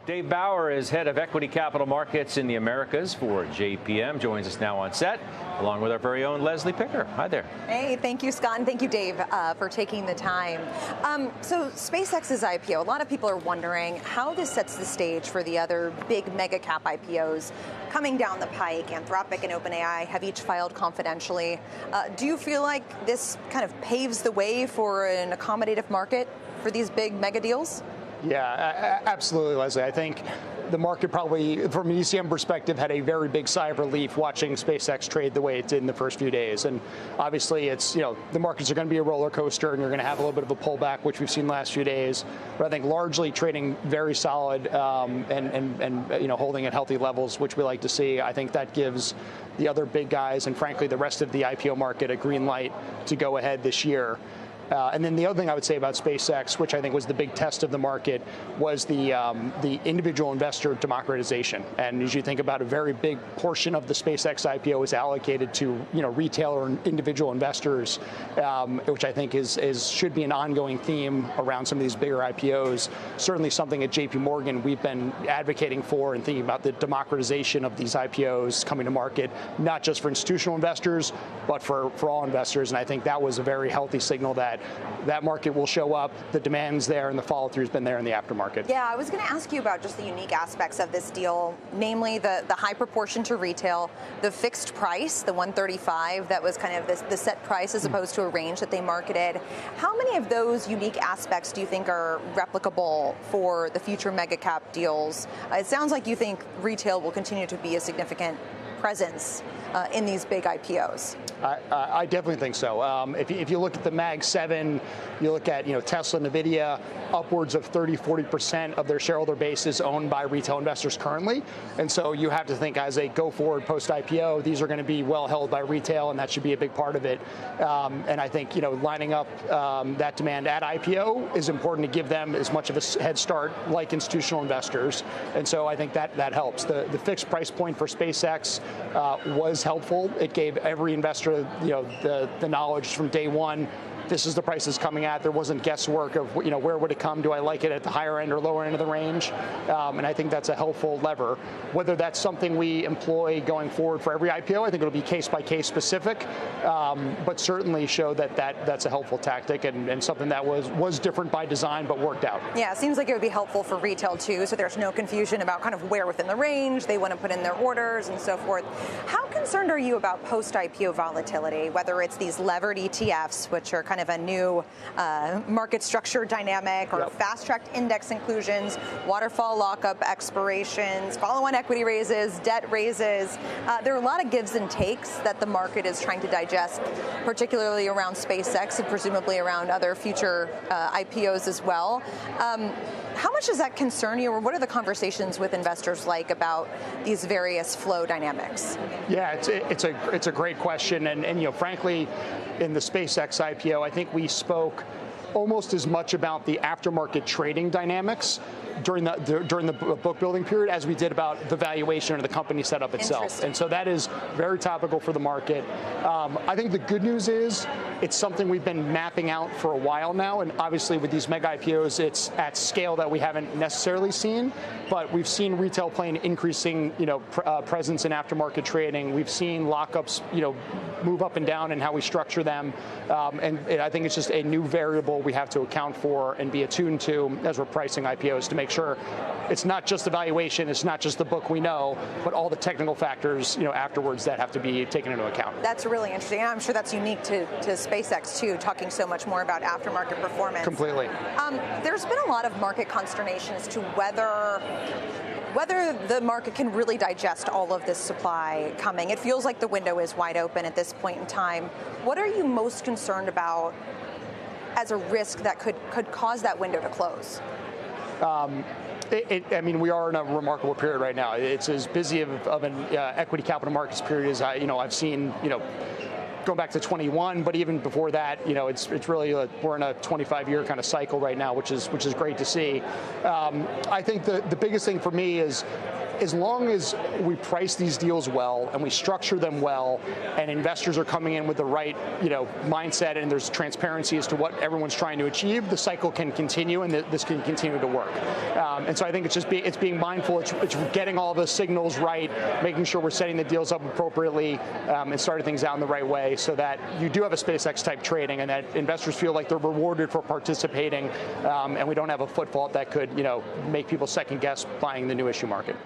Dave Bauer is head of equity capital markets in the Americas for JPM. Joins us now on set, along with our very own Leslie Picker. Hi there. Hey, thank you, Scott, and thank you, Dave, for taking the time. So SpaceX's IPO, a lot of people are wondering how this sets the stage for the other big mega cap IPOs coming down the pike. Anthropic and OpenAI have each filed confidentially. Do you feel like this kind of paves the way for an accommodative market for these big mega deals? Yeah, absolutely, Leslie. I think the market probably, from an ECM perspective, had a very big sigh of relief watching SpaceX trade the way it did in the first few days. And obviously, it's, the markets are going to be a roller coaster, and you're going to have a little bit of a pullback, which we've seen last few days. But I think largely trading very solid and holding at healthy levels, which we like to see. I think that gives the other big guys and, frankly, the rest of the IPO market a green light to go ahead this year. And then the other thing I would say about SpaceX, which I think was the big test of the market, was the individual investor democratization. And as you think about, a very big portion of the SpaceX IPO is allocated to retail or individual investors, which I think should be an ongoing theme around some of these bigger IPOs. Certainly something at JPMorgan we've been advocating for and thinking about the democratization of these IPOs coming to market, not just for institutional investors, but for all investors. And I think that was a very healthy signal that market will show up, the demand's there, and the follow-through's been there in the aftermarket. Yeah, I was going to ask you about just the unique aspects of this deal, namely the high proportion to retail, the fixed price, the $135, that was kind of the set price as opposed to a range that they marketed. How many of those unique aspects do you think are replicable for the future mega cap deals? It sounds like you think retail will continue to be a significant presence in these big IPOs. I definitely think so. If you look at the Mag 7, you look at Tesla, NVIDIA, upwards of 30-40% of their shareholder base is owned by retail investors currently. And so you have to think, as a go-forward post-IPO, these are going to be well held by retail, and that should be a big part of it. And I think lining up that demand at IPO is important to give them as much of a head start like institutional investors. And so I think that helps. The fixed price point for SpaceX was helpful. It gave every investor the knowledge from day one. This is the price it's coming at. There wasn't guesswork of where would it come. Do I like it at the higher end or lower end of the range? And I think that's a helpful lever. Whether that's something we employ going forward for every IPO, I think it'll be case by case specific, but certainly show that's a helpful tactic and something that was different by design but worked out. Yeah, it seems like it would be helpful for retail too, so there's no confusion about kind of where within the range they want to put in their orders and so forth. How concerned are you about post-IPO volatility, whether it's these levered ETFs, which are kind of a new market structure dynamic, or fast-tracked index inclusions, waterfall lockup expirations, follow-on equity raises, debt raises? There are a lot of gives and takes that the market is trying to digest, particularly around SpaceX and presumably around other future IPOs as well. How much does that concern you, or what are the conversations with investors like about these various flow dynamics? Yeah, it's a great question, and frankly, in the SpaceX IPO, I think we spoke almost as much about the aftermarket trading dynamics during the book building period as we did about the valuation of the company setup itself. And so that is very topical for the market. I think the good news is it's something we've been mapping out for a while now, and obviously with these mega IPOs, it's at scale that we haven't necessarily seen, but we've seen retail play an increasing presence in aftermarket trading. We've seen lockups move up and down in how we structure them, and I think it's just a new variable we have to account for and be attuned to as we're pricing IPOs to make sure it's not just the valuation, it's not just the book we know, but all the technical factors afterwards that have to be taken into account. That's really interesting, and I'm sure that's unique to SpaceX too, talking so much more about aftermarket performance. Completely. There's been a lot of market consternation as to whether the market can really digest all of this supply coming. It feels like the window is wide open at this point in time. What are you most concerned about as a risk that could cause that window to close? I mean, we are in a remarkable period right now. It's as busy of an equity capital markets period as I've seen, going back to 21, but even before that, it's really we're in a 25-year kind of cycle right now, which is great to see. I think the biggest thing for me is as long as we price these deals well and we structure them well, and investors are coming in with the right, mindset, and there's transparency as to what everyone's trying to achieve, the cycle can continue and this can continue to work. And so I think it's being mindful. It's getting all the signals right, making sure we're setting the deals up appropriately, and starting things out in the right way, so that you do have a SpaceX type trading, and that investors feel like they're rewarded for participating, and we don't have a foot fault that could, make people second guess buying the new issue market.